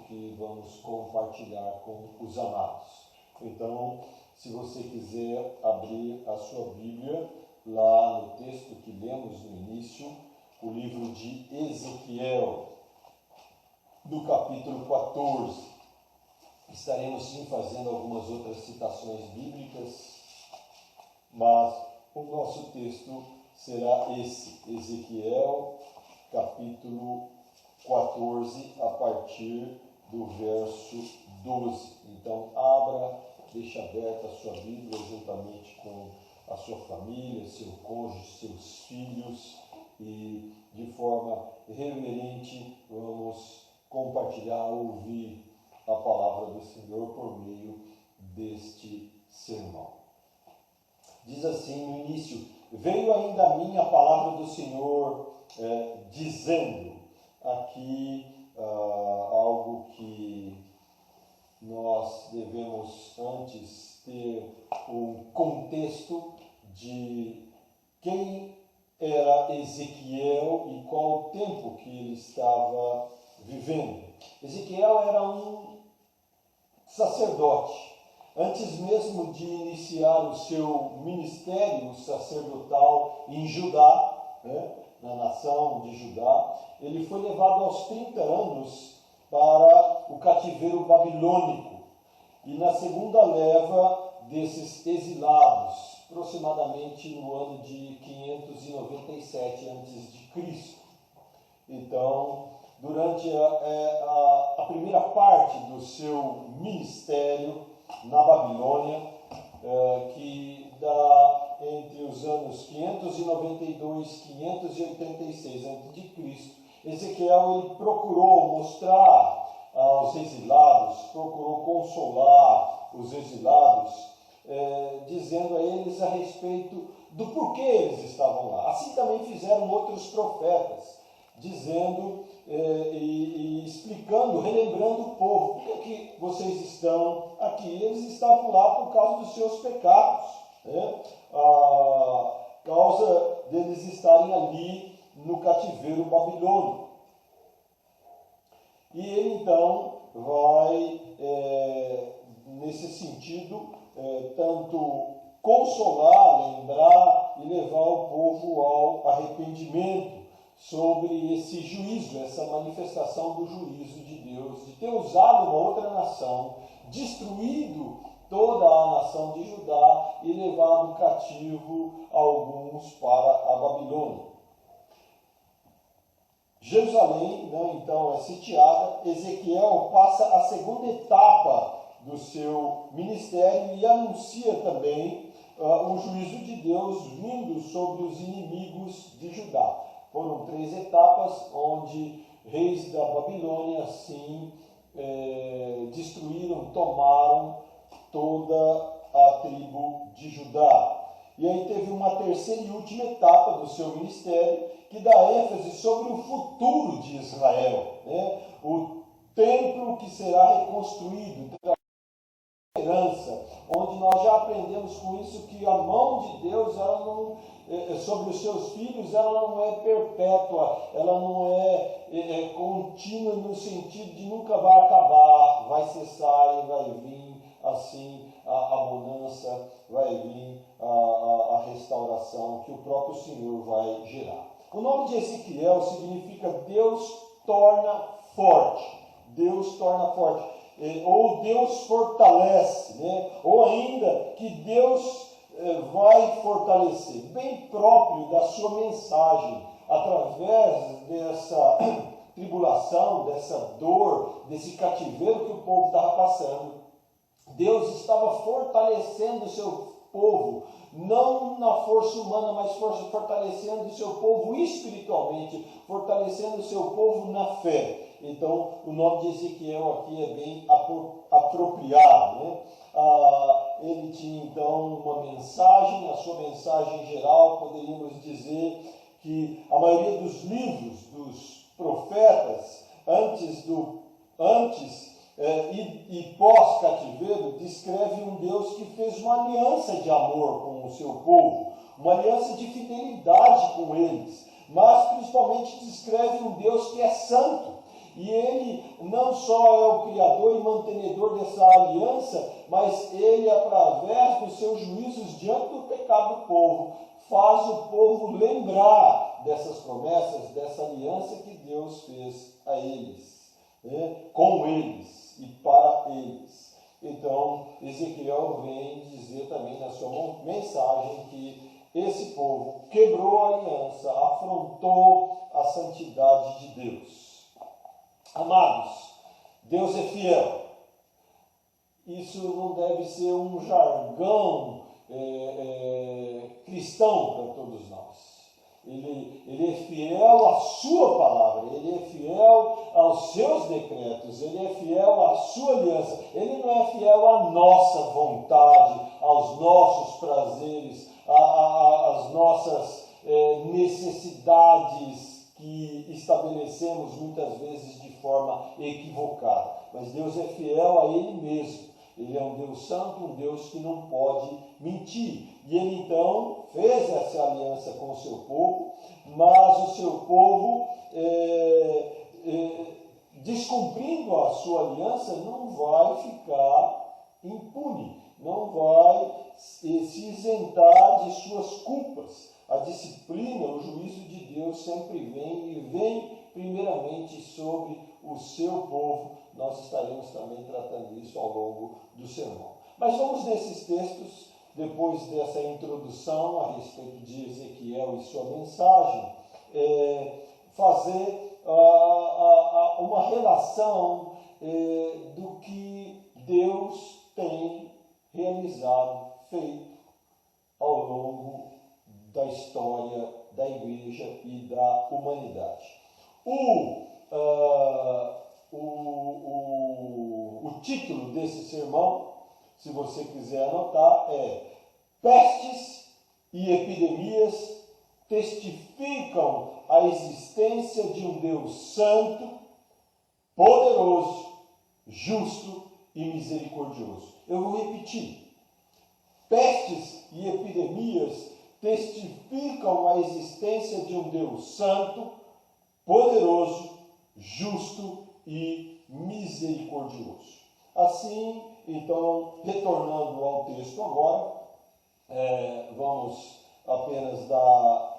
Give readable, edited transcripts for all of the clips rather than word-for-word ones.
Que vamos compartilhar com os amados. Então, se você quiser abrir a sua Bíblia, lá no texto que lemos no início, o livro de Ezequiel, do capítulo 14. Estaremos sim fazendo algumas outras citações bíblicas, mas o nosso texto será esse, Ezequiel, capítulo 14, a partir do verso 12. Então, abra, deixe aberta a sua Bíblia juntamente com a sua família, seu cônjuge, seus filhos, e de forma reverente vamos compartilhar, ouvir a palavra do Senhor por meio deste sermão. Diz assim no início: veio ainda a mim a palavra do Senhor dizendo, aqui algo que nós devemos antes ter o contexto de quem era Ezequiel e qual o tempo que ele estava vivendo. Ezequiel era um sacerdote. Antes mesmo de iniciar o seu ministério sacerdotal em Judá, na nação de Judá, ele foi levado aos 30 anos para o cativeiro babilônico. E na segunda leva desses exilados, aproximadamente no ano de 597 a.C. Então, durante a primeira parte do seu ministério na Babilônia, que dá entre os anos 592 e 586 a.C., Ezequiel ele procurou mostrar aos exilados, procurou consolar os exilados, dizendo a eles a respeito do porquê eles estavam lá. Assim também fizeram outros profetas, dizendo e explicando, relembrando o povo: por que vocês estão aqui? Eles estavam lá por causa dos seus pecados, a causa deles estarem ali no cativeiro babilônico. E ele então vai, nesse sentido, tanto consolar, lembrar e levar o povo ao arrependimento sobre esse juízo, essa manifestação do juízo de Deus, de ter usado uma outra nação, destruído toda a nação de Judá e levado cativo alguns para a Babilônia. Jerusalém, então, é sitiada. Ezequiel passa a segunda etapa do seu ministério e anuncia também o juízo de Deus vindo sobre os inimigos de Judá. Foram 3 etapas onde reis da Babilônia, assim, destruíram, tomaram toda a tribo de Judá. E aí teve uma terceira e última etapa do seu ministério, que dá ênfase sobre o futuro de Israel, o templo que será reconstruído, esperança, onde nós já aprendemos com isso que a mão de Deus, ela não, sobre os seus filhos, ela não é perpétua, ela não é contínua no sentido de nunca vai acabar, vai cessar e vai vir assim a bonança, vai vir a restauração que o próprio Senhor vai gerar. O nome de Ezequiel significa Deus torna forte, Deus torna forte. Ou Deus fortalece, ou ainda que Deus vai fortalecer, bem próprio da sua mensagem, através dessa tribulação, dessa dor, desse cativeiro que o povo estava passando. Deus estava fortalecendo o seu povo, não na força humana, mas fortalecendo o seu povo espiritualmente, fortalecendo o seu povo na fé. Então, o nome de Ezequiel aqui é bem apropriado. Ele tinha, então, uma mensagem, a sua mensagem geral, poderíamos dizer que a maioria dos livros dos profetas, antes e pós-cativeiro, descreve um Deus que fez uma aliança de amor com o seu povo, uma aliança de fidelidade com eles, mas principalmente descreve um Deus que é santo. E ele não só é o criador e mantenedor dessa aliança, mas ele, através dos seus juízos diante do pecado do povo, faz o povo lembrar dessas promessas, dessa aliança que Deus fez a eles, né? Com eles e para eles. Então, Ezequiel vem dizer também na sua mensagem que esse povo quebrou a aliança, afrontou a santidade de Deus. Amados, Deus é fiel. Isso não deve ser um jargão cristão para todos nós. Ele é fiel à sua palavra, ele é fiel aos seus decretos, ele é fiel à sua aliança. Ele não é fiel à nossa vontade, aos nossos prazeres, às nossas necessidades que estabelecemos muitas vezes de forma equivocada. Mas Deus é fiel a Ele mesmo. Ele é um Deus santo, um Deus que não pode mentir. E Ele então fez essa aliança com o seu povo, mas o seu povo, descumprindo a sua aliança, não vai ficar impune, não vai se isentar de suas culpas. A disciplina, o juízo de Deus sempre vem e vem primeiramente sobre o seu povo. Nós estaremos também tratando isso ao longo do sermão. Mas vamos nesses textos, depois dessa introdução a respeito de Ezequiel e sua mensagem, fazer uma relação do que Deus tem realizado, feito ao longo da história da igreja e da humanidade. O título desse sermão, se você quiser anotar, é Pestes e Epidemias testificam a existência de um Deus santo, poderoso, justo e misericordioso. Eu vou repetir. Pestes e epidemias testificam a existência de um Deus santo, poderoso, justo e misericordioso. Assim, então, retornando ao texto agora, vamos apenas dar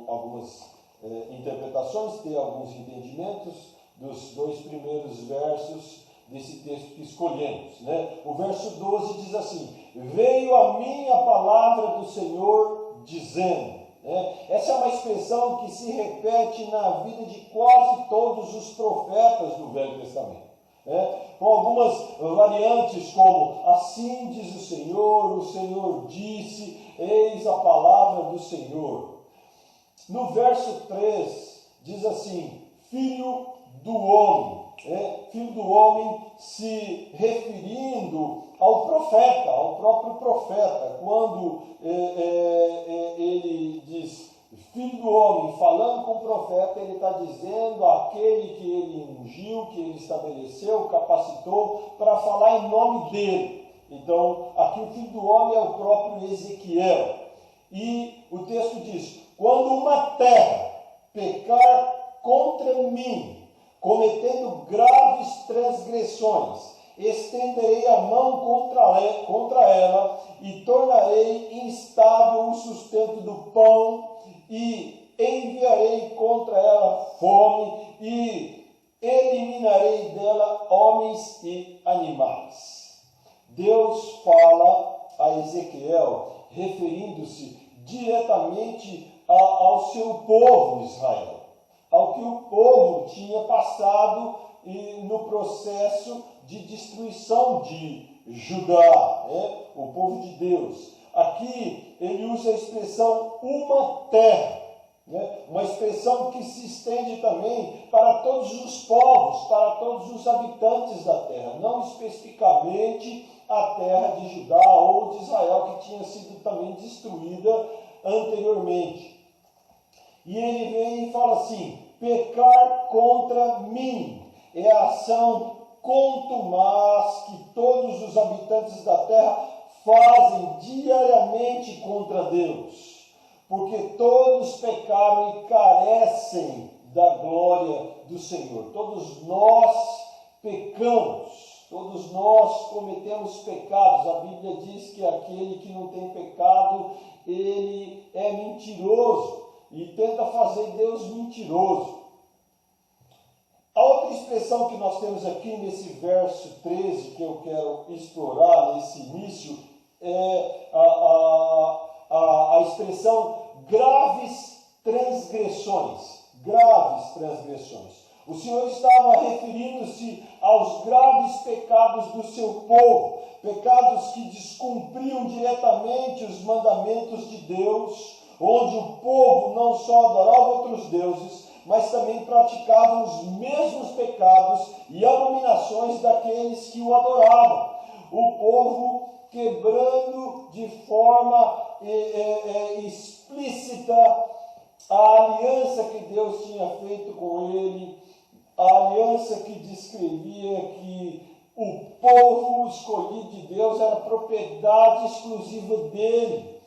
algumas interpretações, ter alguns entendimentos dos dois primeiros versos desse texto que escolhemos, né? O verso 12 diz assim: veio a mim a palavra do Senhor dizendo, né? Essa é uma expressão que se repete na vida de quase todos os profetas do Velho Testamento, né? Com algumas variantes como assim diz o Senhor disse, eis a palavra do Senhor. No verso 3 diz assim, filho do homem, filho do homem se referindo ao profeta, ao próprio profeta, quando ele diz filho do homem, falando com o profeta, ele está dizendo àquele que ele ungiu, que ele estabeleceu, capacitou para falar em nome dele. Então, aqui o filho do homem é o próprio Ezequiel. E o texto diz, quando uma terra pecar contra mim, cometendo graves transgressões, estenderei a mão contra ela e tornarei instável o sustento do pão e enviarei contra ela fome e eliminarei dela homens e animais. Deus fala a Ezequiel referindo-se diretamente ao seu povo Israel, ao que o povo tinha passado no processo de destruição de Judá, o povo de Deus. Aqui ele usa a expressão uma terra, uma expressão que se estende também para todos os povos, para todos os habitantes da terra, não especificamente a terra de Judá ou de Israel, que tinha sido também destruída anteriormente. E ele vem e fala assim, pecar contra mim é a ação contumaz que todos os habitantes da terra fazem diariamente contra Deus. porque todos pecaram e carecem da glória do Senhor. Todos nós pecamos, todos nós cometemos pecados. A Bíblia diz que aquele que não tem pecado, ele é mentiroso e tenta fazer Deus mentiroso. A outra expressão que nós temos aqui nesse verso 13, que eu quero explorar nesse início, é a expressão graves transgressões. Graves transgressões. O Senhor estava referindo-se aos graves pecados do seu povo, pecados que descumpriam diretamente os mandamentos de Deus, onde o povo não só adorava outros deuses, mas também praticavam os mesmos pecados e abominações daqueles que o adoravam. O povo quebrando de forma explícita a aliança que Deus tinha feito com ele, a aliança que descrevia que o povo escolhido de Deus era propriedade exclusiva dele.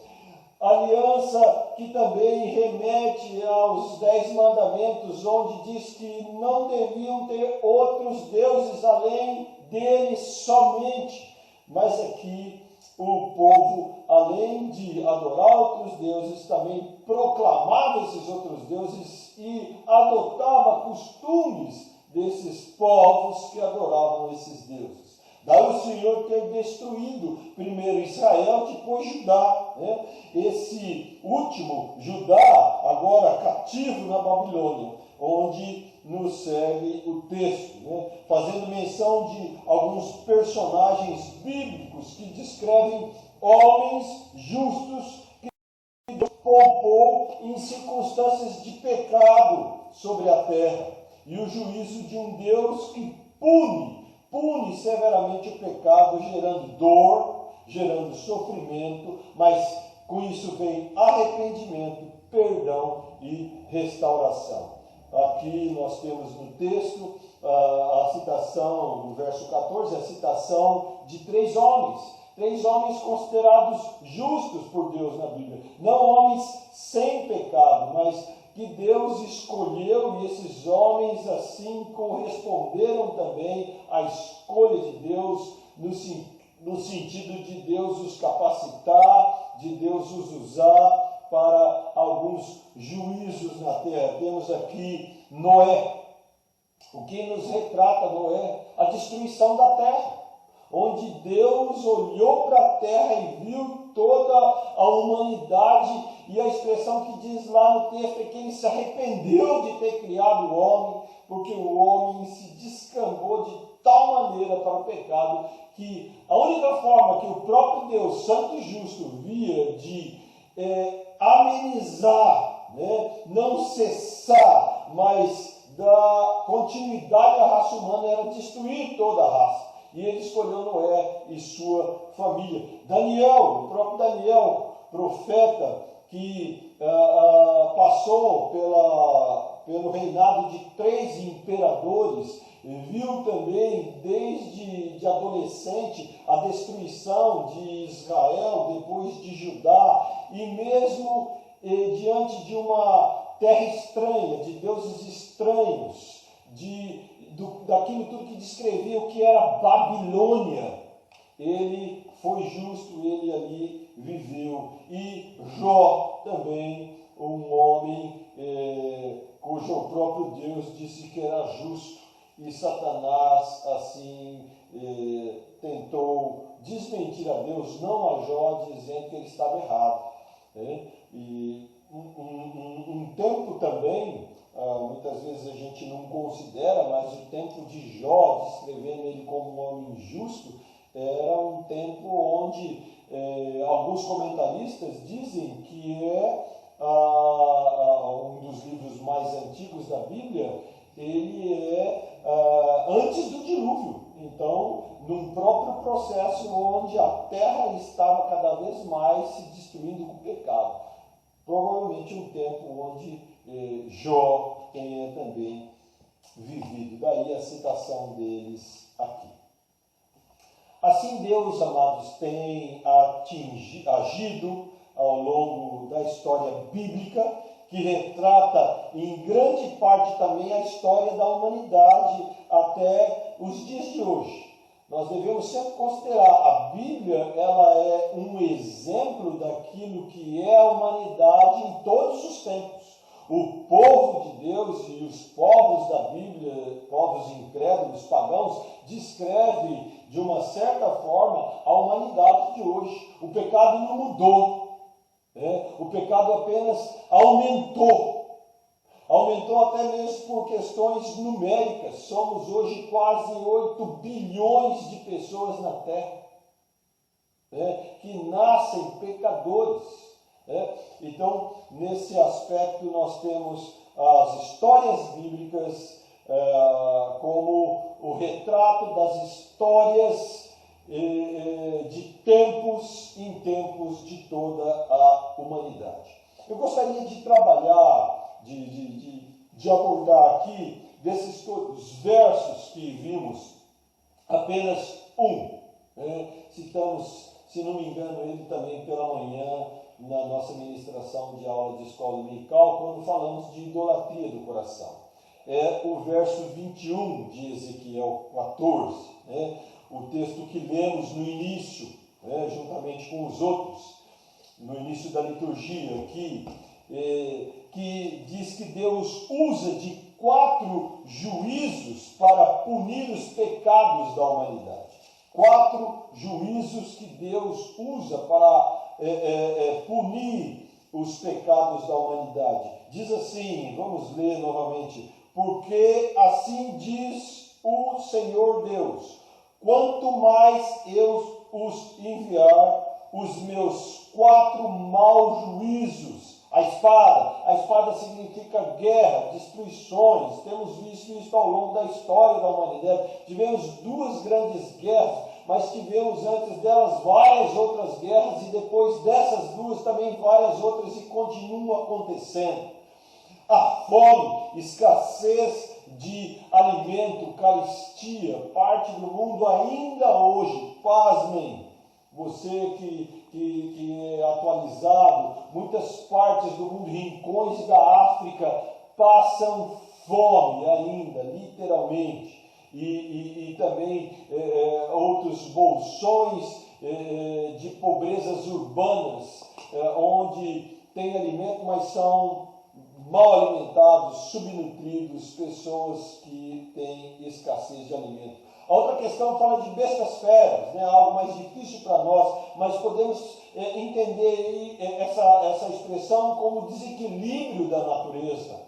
Aliança que também remete aos 10 mandamentos, onde diz que não deviam ter outros deuses além dele somente. Mas aqui o povo, além de adorar outros deuses, também proclamava esses outros deuses e adotava costumes desses povos que adoravam esses deuses. Daí o Senhor ter destruído primeiro Israel, depois Judá. Né? Esse último, Judá, agora cativo na Babilônia, onde nos segue o texto, né? Fazendo menção de alguns personagens bíblicos que descrevem homens justos que Deus poupou em circunstâncias de pecado sobre a terra, e o juízo de um Deus que pune severamente o pecado, gerando dor, gerando sofrimento, mas com isso vem arrependimento, perdão e restauração. Aqui nós temos no texto a citação, no verso 14, a citação de 3 homens considerados justos por Deus na Bíblia. Não homens sem pecado, mas que Deus escolheu, e esses homens assim corresponderam também à escolha de Deus, no sentido de Deus os capacitar, de Deus os usar para alguns juízos na terra. Temos aqui Noé. O que nos retrata Noé? A destruição da terra, onde Deus olhou para a terra e viu toda a humanidade, e a expressão que diz lá no texto é que ele se arrependeu de ter criado o homem, porque o homem se descambou de tal maneira para o pecado, que a única forma que o próprio Deus, santo e justo, via de amenizar, né, não cessar, mas dar continuidade à raça humana, era destruir toda a raça. E ele escolheu Noé e sua família. Daniel, o próprio Daniel, profeta, que passou pelo reinado de 3 imperadores, viu também desde adolescente a destruição de Israel, depois de Judá, e mesmo diante de uma terra estranha, de deuses estranhos, daquilo tudo que descrevia o que era Babilônia, ele foi justo, ele ali viveu. E Jó também, um homem cujo próprio Deus disse que era justo, e Satanás assim tentou desmentir a Deus, não a Jó, dizendo que ele estava errado. Né? E um tempo também, muitas vezes a gente não considera, mas o tempo de Jó, descrevendo ele como um homem justo, era um tempo onde alguns comentaristas dizem que um dos livros mais antigos da Bíblia, ele antes do dilúvio. Então, num próprio processo onde a terra estava cada vez mais se destruindo com o pecado. Provavelmente um tempo onde Jó tenha também vivido. Daí a citação deles aqui. Assim Deus, amados, tem agido ao longo da história bíblica, que retrata em grande parte também a história da humanidade até os dias de hoje. Nós devemos sempre considerar a Bíblia, ela é um exemplo daquilo que é a humanidade em todos os tempos. O povo de Deus e os povos da Bíblia, povos incrédulos, pagãos, descreve de uma certa forma a humanidade de hoje. O pecado não mudou, o pecado apenas aumentou. Aumentou até mesmo por questões numéricas. Somos hoje quase 8 bilhões de pessoas na Terra, que nascem pecadores. Então, nesse aspecto, nós temos as histórias bíblicas como o retrato das histórias de tempos em tempos de toda a humanidade. Eu gostaria de trabalhar, de abordar aqui, desses todos versos que vimos, apenas um. Citamos, se não me engano, ele também pela manhã, na nossa ministração de aula de escola dominical, quando falamos de idolatria do coração. É o verso 21 de Ezequiel 14, o texto que lemos no início, juntamente com os outros, no início da liturgia aqui, que diz que Deus usa de 4 juízos para punir os pecados da humanidade. 4 juízos que Deus usa para punir os pecados da humanidade. Diz assim, vamos ler novamente: porque assim diz o Senhor Deus, quanto mais eu os enviar os meus 4 maus juízos, a espada significa guerra, destruições, temos visto isso ao longo da história da humanidade. Tivemos 2 grandes guerras, mas tivemos antes delas várias outras guerras, e depois dessas 2 também várias outras, e continuam acontecendo. A fome, escassez de alimento, carestia, parte do mundo ainda hoje, pasmem, você que é atualizado, muitas partes do mundo, rincões da África, passam fome ainda, literalmente. E também outros bolsões de pobrezas urbanas, onde tem alimento, mas são mal alimentados, subnutridos, pessoas que têm escassez de alimento. A outra questão fala de bestas feras, algo mais difícil para nós, mas podemos entender essa expressão como desequilíbrio da natureza.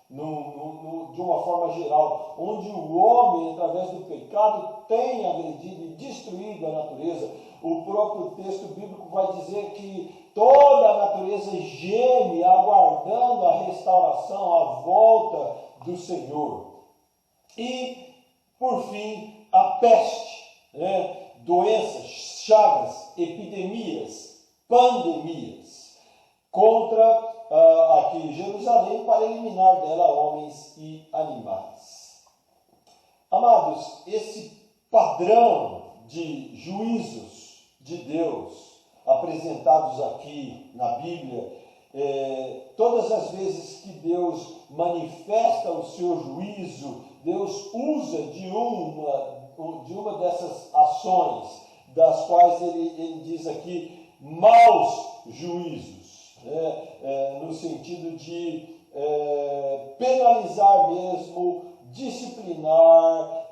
De uma forma geral, onde o homem, através do pecado, tem agredido e destruído a natureza. O próprio texto bíblico vai dizer que toda a natureza geme, aguardando a restauração, a volta do Senhor. E, por fim, a peste, doenças, chagas, epidemias, pandemias, contra aqui Jerusalém, para eliminar dela homens e animais. Amados, esse padrão de juízos de Deus apresentados aqui na Bíblia, todas as vezes que Deus manifesta o seu juízo, Deus usa de uma dessas ações, das quais ele diz aqui, maus juízos. No sentido de penalizar mesmo, disciplinar,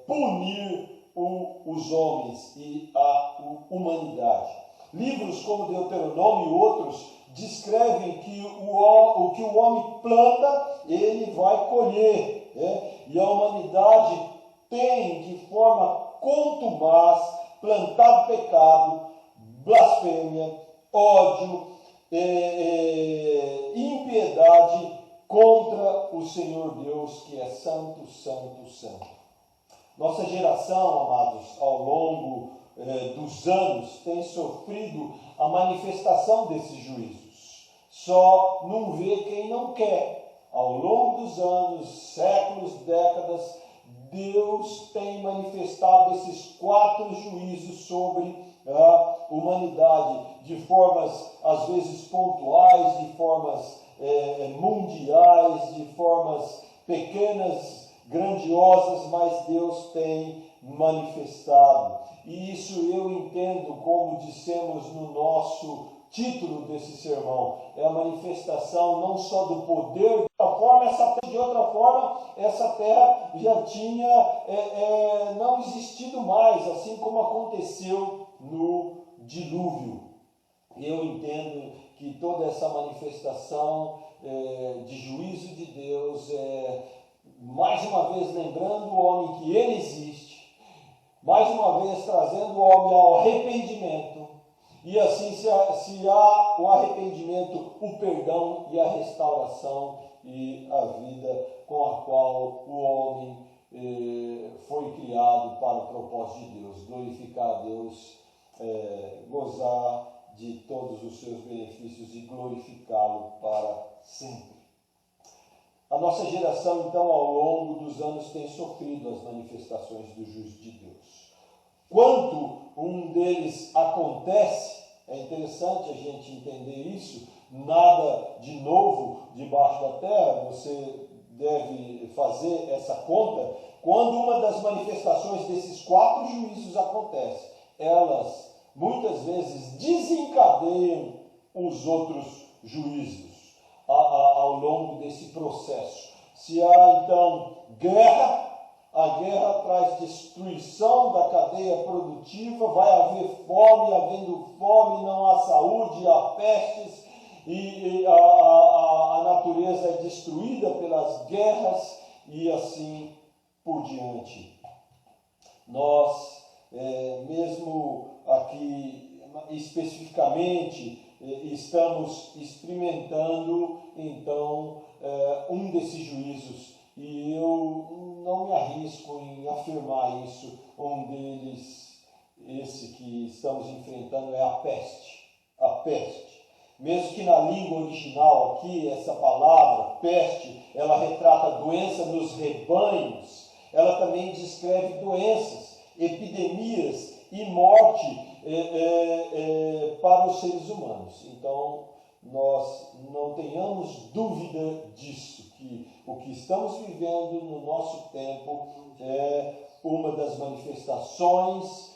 punir os homens e a humanidade. Livros como Deuteronômio e outros descrevem que o que o homem planta, ele vai colher. E a humanidade tem, de forma contumaz, plantado pecado, blasfêmia, ódio, impiedade contra o Senhor Deus, que é santo, santo, santo. Nossa geração, amados, ao longo dos anos, tem sofrido a manifestação desses juízos. Só não vê quem não quer. Ao longo dos anos, séculos, décadas, Deus tem manifestado esses 4 juízos sobre a humanidade de formas, às vezes, pontuais, de formas mundiais, de formas pequenas, grandiosas, mas Deus tem manifestado. E isso eu entendo, como dissemos no nosso título desse sermão, é a manifestação não só do poder, de outra forma, essa terra já tinha não existido mais, assim como aconteceu no dilúvio. Eu entendo que toda essa manifestação de juízo de Deus mais uma vez lembrando o homem que ele existe, mais uma vez trazendo o homem ao arrependimento, e assim se há o arrependimento, o perdão e a restauração e a vida com a qual o homem foi criado para o propósito de Deus, glorificar a Deus, gozar de todos os seus benefícios e glorificá-lo para sempre. A nossa geração, então, ao longo dos anos tem sofrido as manifestações do juízo de Deus. Quando um deles acontece, é interessante a gente entender isso, nada de novo debaixo da terra, você deve fazer essa conta. Quando uma das manifestações desses 4 juízos acontece, elas muitas vezes desencadeiam os outros juízos ao longo desse processo. Se há então guerra, a guerra traz destruição da cadeia produtiva, vai haver fome, havendo fome não há saúde, há pestes, e a natureza é destruída pelas guerras e assim por diante. Nós, mesmo aqui especificamente, estamos experimentando então um desses juízos, e eu não me arrisco em afirmar isso. Um deles, esse que estamos enfrentando, é a peste. A peste. Mesmo que na língua original aqui, essa palavra, peste, ela retrata doença nos rebanhos, ela também descreve doenças, epidemias e morte para os seres humanos. Então, nós não tenhamos dúvida disso, que o que estamos vivendo no nosso tempo é uma das manifestações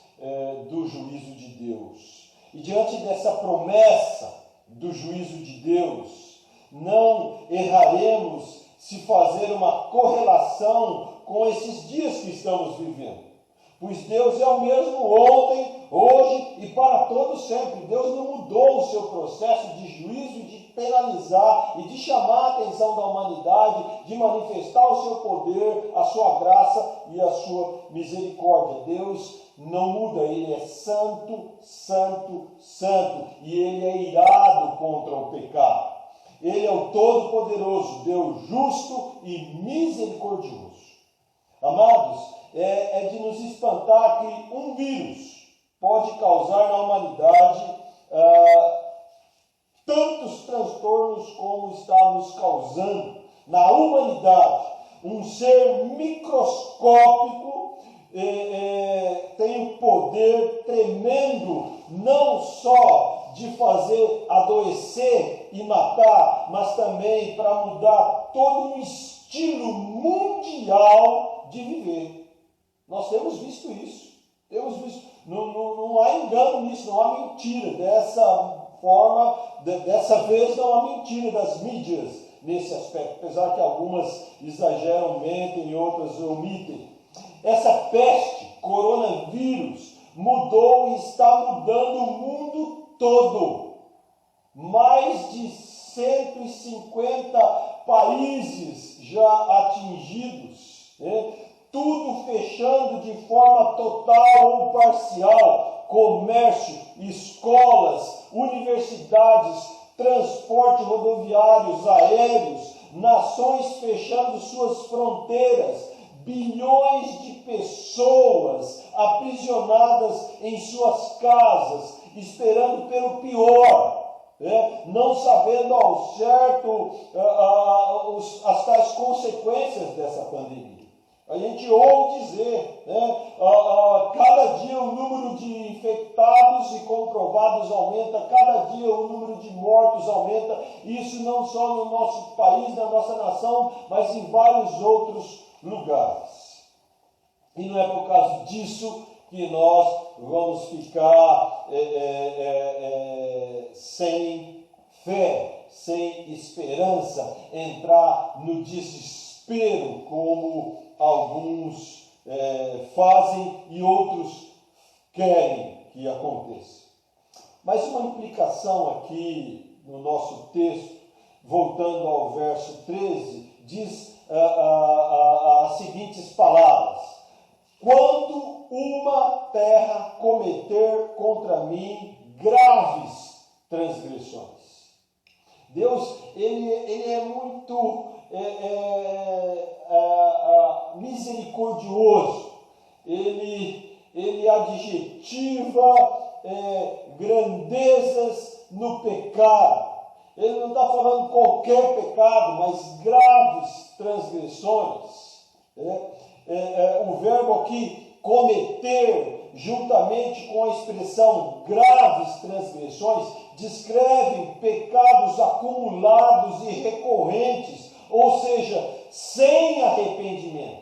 do juízo de Deus. E diante dessa promessa do juízo de Deus, não erraremos se fazer uma correlação com esses dias que estamos vivendo. Pois Deus é o mesmo ontem, hoje e para todos sempre. Deus não mudou o seu processo de juízo, de penalizar e de chamar a atenção da humanidade, de manifestar o seu poder, a sua graça e a sua misericórdia. Deus não muda, Ele é santo, santo, santo, e Ele é irado contra o pecado. Ele é o Todo-Poderoso, Deus justo e misericordioso. Amados, é de nos espantar que um vírus pode causar na humanidade tantos transtornos como está nos causando na humanidade. Um ser microscópico tem um poder tremendo, não só de fazer adoecer e matar, mas também para mudar todo um estilo mundial de viver. Nós temos visto isso. Não há engano nisso, não há mentira. Dessa forma, dessa vez não há mentira das mídias nesse aspecto, apesar que algumas exageram, mentem e outras omitem. Essa peste, coronavírus, mudou e está mudando o mundo todo. Mais de 150 países já atingidos, tudo fechando de forma total ou parcial, comércio, escolas, universidades, transporte rodoviários, aéreos, nações fechando suas fronteiras, bilhões de pessoas aprisionadas em suas casas, esperando pelo pior, não sabendo ao certo as tais consequências dessa pandemia. A gente ouve dizer, né? Cada dia o número de infectados e comprovados aumenta, cada dia o número de mortos aumenta, isso não só no nosso país, na nossa nação, mas em vários outros lugares. E não é por causa disso que nós vamos ficar sem fé, sem esperança, entrar no desespero, como alguns fazem e outros querem que aconteça. Mas uma implicação aqui no nosso texto, voltando ao verso 13, diz as seguintes palavras: quando uma terra cometer contra mim graves transgressões. Deus, ele é muito misericordioso. Ele adjetiva grandezas no pecado. Ele não está falando qualquer pecado, mas graves transgressões. O verbo aqui, cometer, juntamente com a expressão graves transgressões, descrevem pecados acumulados e recorrentes, ou seja, sem arrependimento.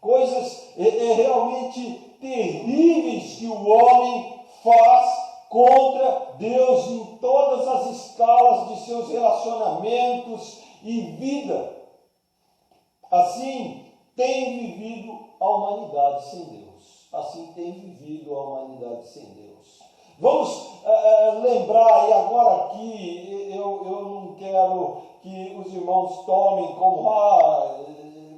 Coisas realmente terríveis que o homem faz contra Deus em todas as escalas de seus relacionamentos e vida. Assim tem vivido a humanidade sem Deus. Assim tem vivido a humanidade sem Deus. Vamos lembrar, e agora aqui eu não quero que os irmãos tomem como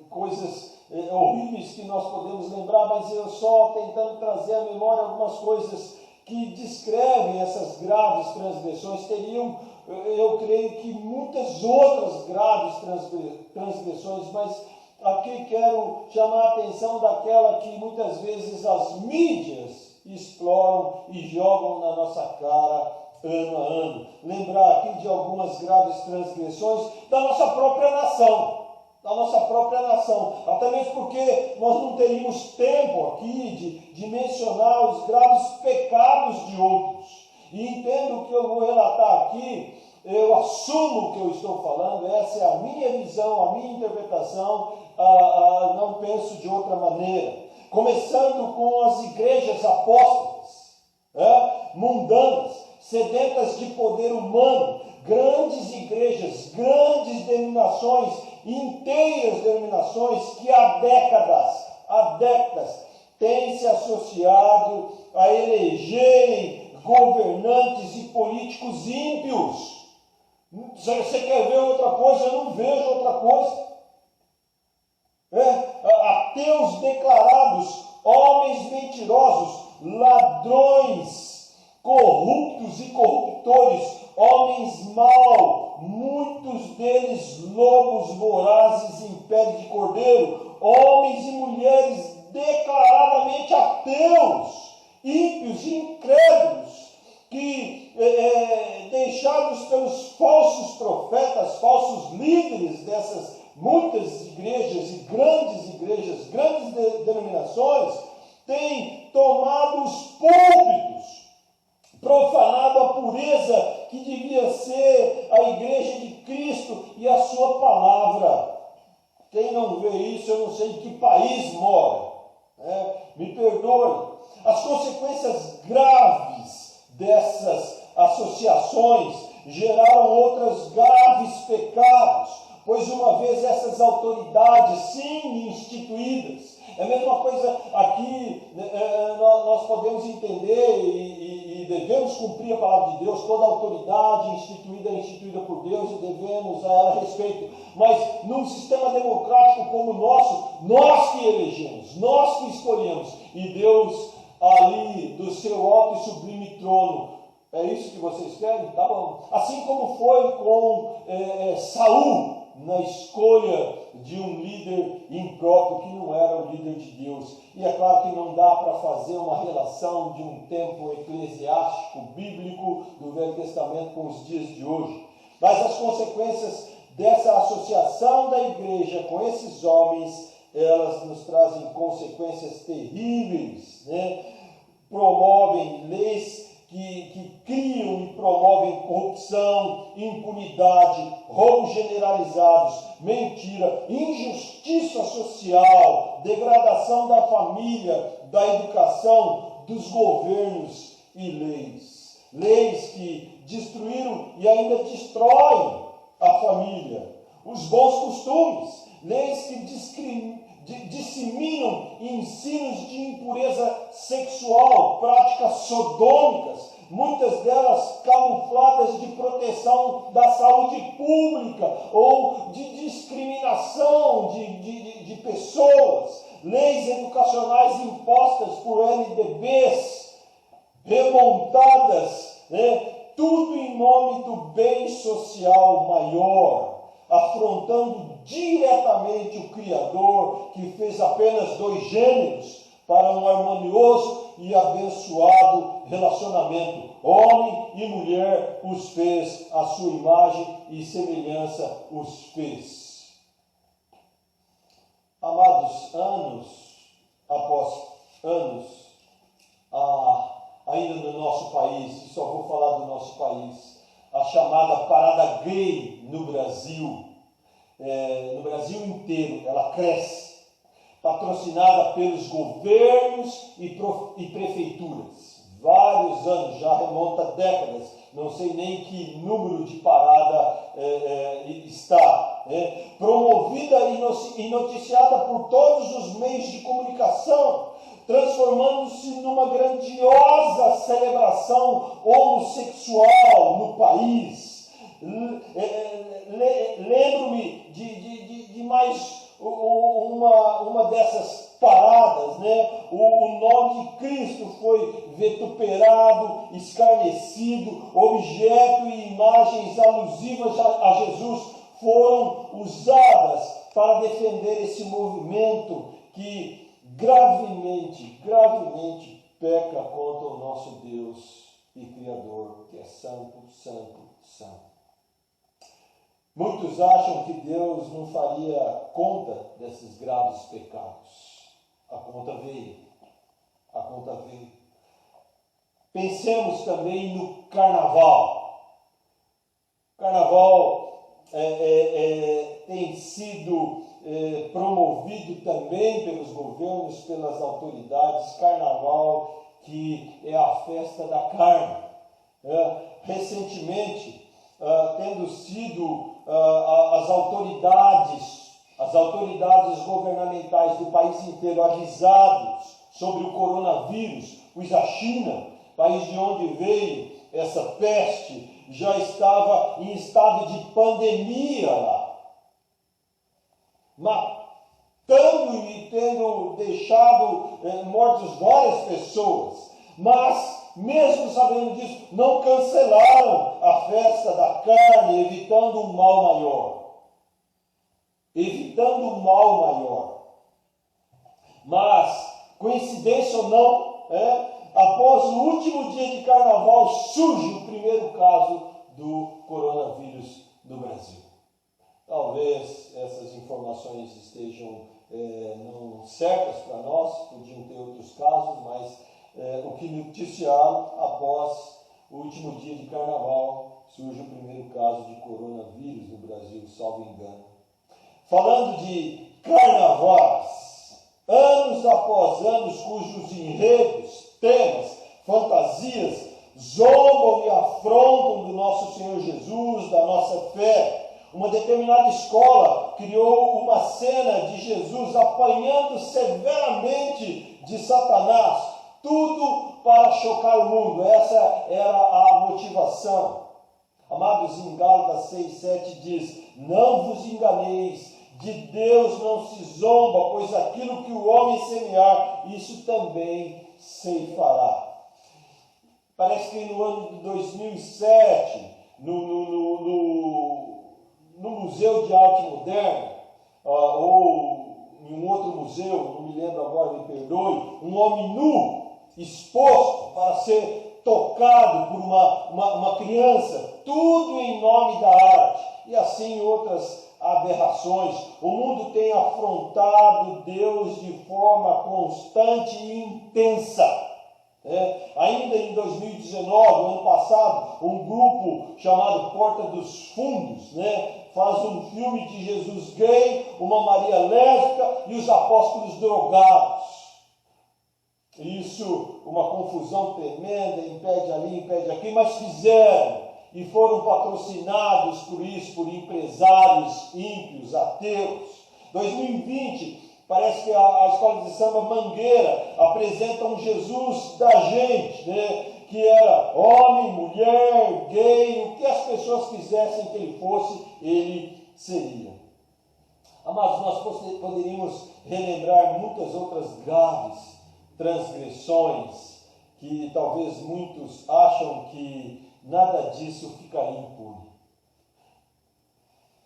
coisas horríveis que nós podemos lembrar, mas eu só tentando trazer à memória algumas coisas que descrevem essas graves transgressões. Teriam, eu creio que muitas outras graves transgressões, mas aqui quero chamar a atenção daquela que muitas vezes as mídias exploram e jogam na nossa cara ano a ano. Lembrar aqui de algumas graves transgressões da nossa própria nação. Até mesmo porque nós não teríamos tempo aqui de mencionar os graves pecados de outros. E entendo o que eu vou relatar aqui, eu assumo o que eu estou falando, essa é a minha visão, a minha interpretação, não penso de outra maneira. Começando com as igrejas apóstatas, mundanas, sedentas de poder humano, grandes igrejas, grandes denominações, inteiras denominações que há décadas têm se associado a elegerem governantes e políticos ímpios. Você quer ver outra coisa? Eu não vejo outra coisa. Ateus declarados, homens mentirosos, ladrões, corruptos e corruptores, homens maus, muitos deles lobos vorazes em pele de cordeiro, homens e mulheres declaradamente ateus, ímpios e incrédulos, que deixados pelos falsos profetas, falsos líderes dessas muitas igrejas e grandes denominações, têm tomado os púlpitos, profanado a pureza que devia ser a igreja de Cristo e a sua palavra. Quem não vê isso, eu não sei em que país mora. Me perdoe. As consequências graves dessas associações geraram outros graves pecados, pois uma vez essas autoridades, sim, instituídas, é a mesma coisa aqui, nós podemos entender e devemos cumprir a palavra de Deus. Toda autoridade instituída é instituída por Deus e devemos a ela respeito. Mas num sistema democrático como o nosso, nós que elegemos, nós que escolhemos, e Deus ali do seu alto e sublime trono, é isso que vocês querem? Tá bom. Assim como foi com Saul, na escolha de um líder impróprio que não era o líder de Deus. E é claro que não dá para fazer uma relação de um tempo eclesiástico, bíblico, do Velho Testamento com os dias de hoje. Mas as consequências dessa associação da igreja com esses homens elas nos trazem consequências terríveis, né? Promovem leis que criam e promovem corrupção, impunidade, roubos generalizados, mentira, injustiça social, degradação da família, da educação, dos governos e leis. Leis que destruíram e ainda destroem a família, os bons costumes, leis que disseminam ensinos de impureza sexual, práticas sodômicas, muitas delas camufladas de proteção da saúde pública ou de discriminação de pessoas, leis educacionais impostas por LDBs, remontadas, né? Tudo em nome do bem social maior, afrontando diretamente o Criador, que fez apenas 2 gêneros para um harmonioso e abençoado relacionamento. Homem e mulher os fez, a sua imagem e semelhança os fez. Amados, anos após anos, ainda no nosso país, e só vou falar do nosso país, a chamada parada gay no Brasil inteiro, ela cresce, patrocinada pelos governos e prefeituras. Vários anos, já remonta décadas, não sei nem que número de parada está, promovida e noticiada por todos os meios de comunicação, transformando-se numa grandiosa celebração homossexual no país. Lembro-me de mais uma dessas paradas, né? O nome de Cristo foi vituperado, escarnecido, objeto e imagens alusivas a Jesus foram usadas para defender esse movimento que gravemente peca contra o nosso Deus e Criador, que é santo, santo, santo. Muitos acham que Deus não faria conta desses graves pecados. A conta veio. Pensemos também no carnaval. O carnaval tem sido promovido também pelos governos, pelas autoridades. Carnaval que é a festa da carne. Recentemente, tendo sido as autoridades governamentais do país inteiro avisados sobre o coronavírus, pois a China, país de onde veio essa peste, já estava em estado de pandemia lá, matando e tendo deixado mortos várias pessoas, mas mesmo sabendo disso, não cancelaram a festa da carne, evitando um mal maior. Mas, coincidência ou não, após o último dia de carnaval, surge o primeiro caso do coronavírus no Brasil. Talvez essas informações estejam não certas para nós, podiam ter outros casos, mas o que noticiaram após o último dia de carnaval, surge o primeiro caso de coronavírus no Brasil, salvo engano. Falando de carnavais, anos após anos, cujos enredos, temas, fantasias zombam e afrontam do nosso Senhor Jesus, da nossa fé. Uma determinada escola criou uma cena de Jesus apanhando severamente de Satanás, tudo para chocar o mundo. Essa era a motivação. Amados, em Gálatas 6:7 diz: não vos enganeis, de Deus não se zomba, pois aquilo que o homem semear, isso também ceifará. Parece que no ano de 2007, no Museu de Arte Moderna, ou em um outro museu, não me lembro agora, me perdoe, um homem nu, exposto para ser tocado por uma criança, tudo em nome da arte. E assim outras aberrações. O mundo tem afrontado Deus de forma constante e intensa. Ainda em 2019, ano passado, um grupo chamado Porta dos Fundos, faz um filme de Jesus gay, uma Maria lésbica e os apóstolos drogados. Isso, uma confusão tremenda, impede ali, impede aqui, mas fizeram e foram patrocinados por isso, por empresários ímpios, ateus. 2020, parece que a escola de samba Mangueira apresenta um Jesus da gente, que era homem, mulher, gay, o que as pessoas quisessem que ele fosse, ele seria. Amados, nós poderíamos relembrar muitas outras graves transgressões que talvez muitos acham que nada disso ficaria impune.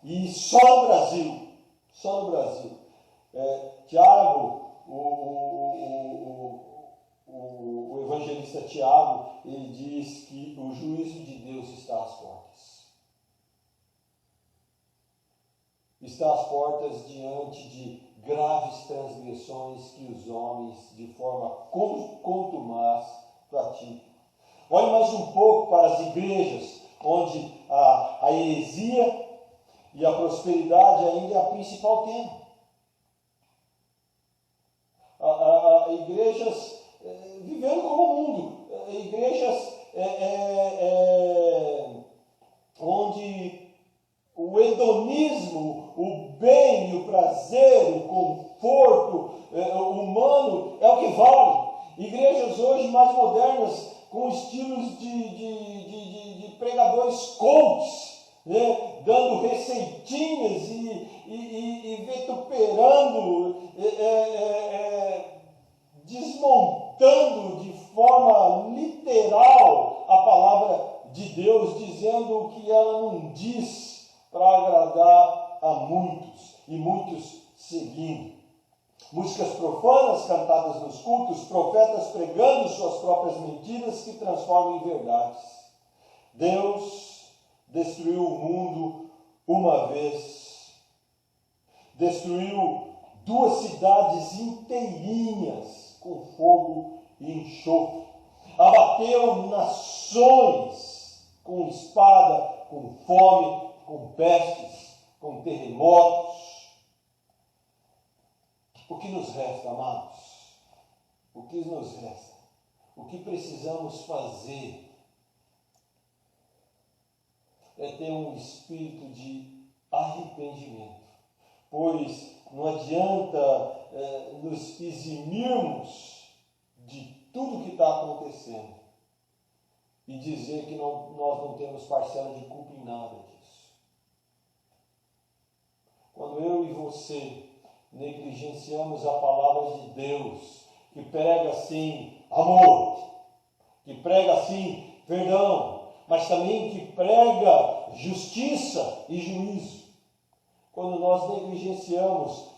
E só no Brasil, Tiago, o evangelista Tiago, ele diz que o juízo de Deus está às portas. Está às portas diante de graves transgressões que os homens, de forma contumaz, praticam. Olhe mais um pouco para as igrejas, onde a heresia e a prosperidade ainda é a principal tema. Igrejas vivendo como o mundo, igrejas onde o hedonismo, o bem, o prazer, o conforto humano é o que vale. Igrejas hoje mais modernas, com estilos de pregadores coaches, dando receitinhas e vituperando, desmontando de forma literal a palavra de Deus, dizendo o que ela não diz para agradar a muitos, e muitos seguindo. Músicas profanas cantadas nos cultos, profetas pregando suas próprias mentiras que transformam em verdades. Deus destruiu o mundo uma vez, destruiu 2 cidades inteirinhas com fogo e enxofre, abateu nações com espada, com fome, com pestes, com terremotos. O que nos resta, amados? O que nos resta? O que precisamos fazer é ter um espírito de arrependimento, pois não adianta nos eximirmos de tudo que está acontecendo e dizer que nós não temos parcela de culpa em nada disso. Quando eu e você negligenciamos a palavra de Deus, que prega sim amor, que prega sim perdão, mas também que prega justiça e juízo. Quando nós negligenciamos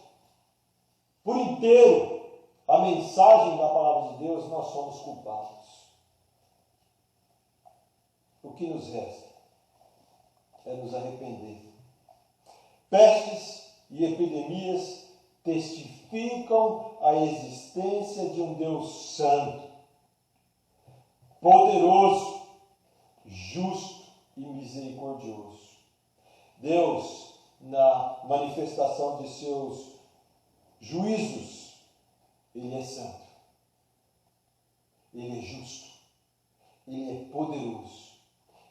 por inteiro a mensagem da palavra de Deus, nós somos culpados. O que nos resta é nos arrepender. Pestes e epidemias testificam a existência de um Deus santo, poderoso, justo e misericordioso. Deus, na manifestação de seus juízos, Ele é santo, Ele é justo, Ele é poderoso.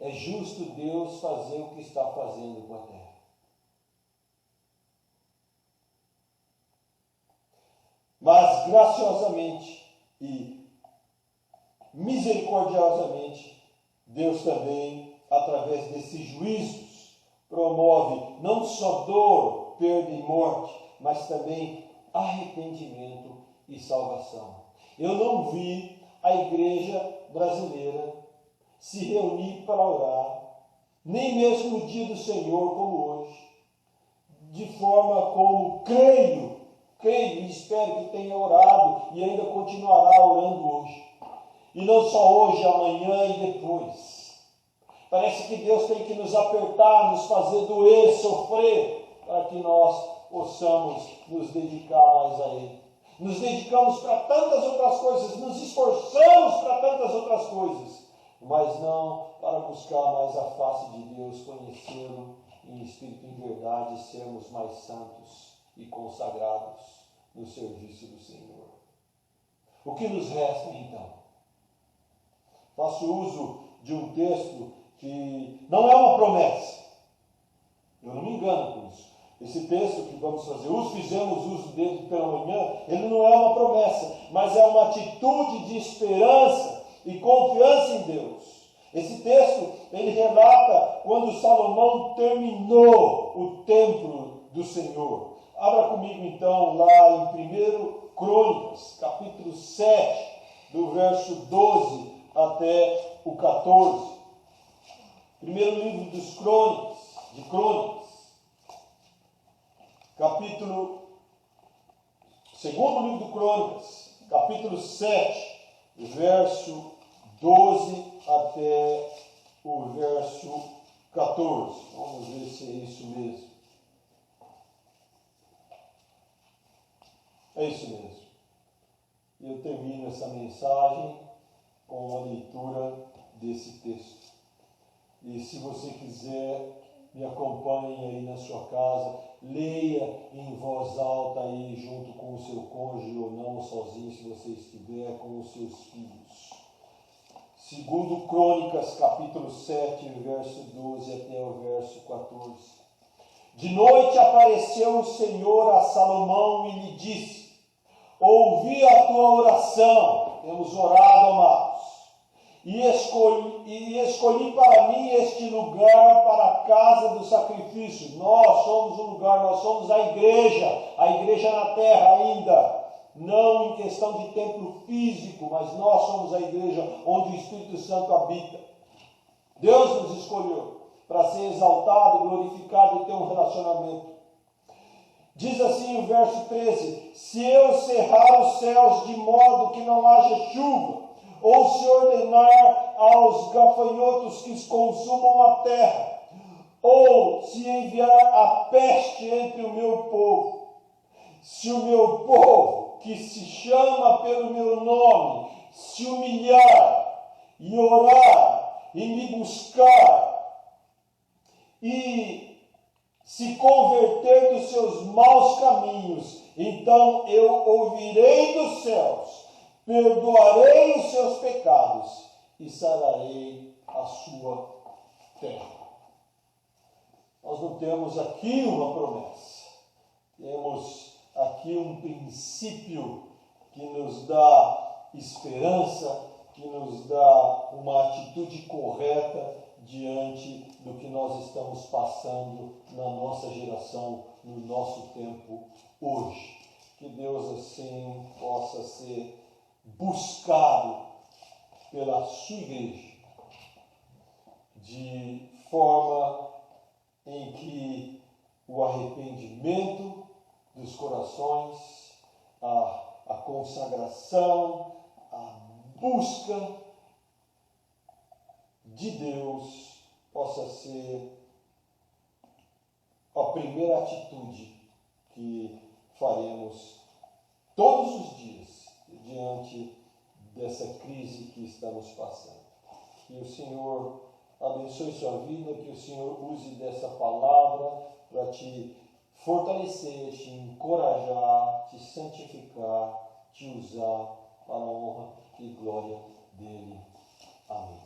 É justo Deus fazer o que está fazendo com a terra. Mas graciosamente e misericordiosamente, Deus também, através desses juízos, promove não só dor, perda e morte, mas também arrependimento e salvação. Eu não vi a igreja brasileira se reunir para orar, nem mesmo no dia do Senhor como hoje, de forma como creio e espero que tenha orado e ainda continuará orando hoje. E não só hoje, amanhã e depois. Parece que Deus tem que nos apertar, nos fazer doer, sofrer, para que nós possamos nos dedicar mais a Ele. Nos dedicamos para tantas outras coisas, nos esforçamos para tantas outras coisas, mas não para buscar mais a face de Deus, conhecê-lo em espírito e em verdade, e sermos mais santos e consagrados no serviço do Senhor. O que nos resta então? Faço uso de um texto que não é uma promessa. Eu não me engano com isso. Esse texto que vamos fazer, fizemos uso dele pela manhã, ele não é uma promessa, mas é uma atitude de esperança e confiança em Deus. Esse texto, ele relata quando Salomão terminou o templo do Senhor. Abra comigo então lá em 1 Crônicas, capítulo 7, do verso 12 até o 14. Primeiro livro de Crônicas, segundo livro de Crônicas, capítulo 7, verso 12 até o verso 14. Vamos ver se é isso mesmo. É isso mesmo. E eu termino essa mensagem com a leitura desse texto. E se você quiser, me acompanhe aí na sua casa, leia em voz alta aí junto com o seu cônjuge ou não, sozinho se você estiver, com os seus filhos. Segundo Crônicas, capítulo 7, verso 12 até o verso 14. De noite apareceu o Senhor a Salomão e lhe disse: ouvi a tua oração, temos orado, amados, e escolhi para mim este lugar para a casa do sacrifício. Nós somos o lugar, nós somos a igreja na terra ainda, não em questão de templo físico, mas nós somos a igreja onde o Espírito Santo habita. Deus nos escolheu para ser exaltado, glorificado e ter um relacionamento. Diz assim o verso 13: se eu cerrar os céus de modo que não haja chuva, ou se ordenar aos gafanhotos que consumam a terra, ou se enviar a peste entre o meu povo, se o meu povo, que se chama pelo meu nome, se humilhar e orar e me buscar e se converter dos seus maus caminhos, então eu ouvirei dos céus, perdoarei os seus pecados e sararei a sua terra. Nós não temos aqui uma promessa, temos aqui um princípio que nos dá esperança, que nos dá uma atitude correta diante do que nós estamos passando na nossa geração, no nosso tempo hoje. Que Deus assim possa ser buscado pela sua igreja, de forma em que o arrependimento dos corações, a consagração, a busca de Deus possa ser a primeira atitude que faremos todos os dias diante dessa crise que estamos passando. Que o Senhor abençoe sua vida, que o Senhor use dessa palavra para te fortalecer, te encorajar, te santificar, te usar para a honra e glória dele. Amém.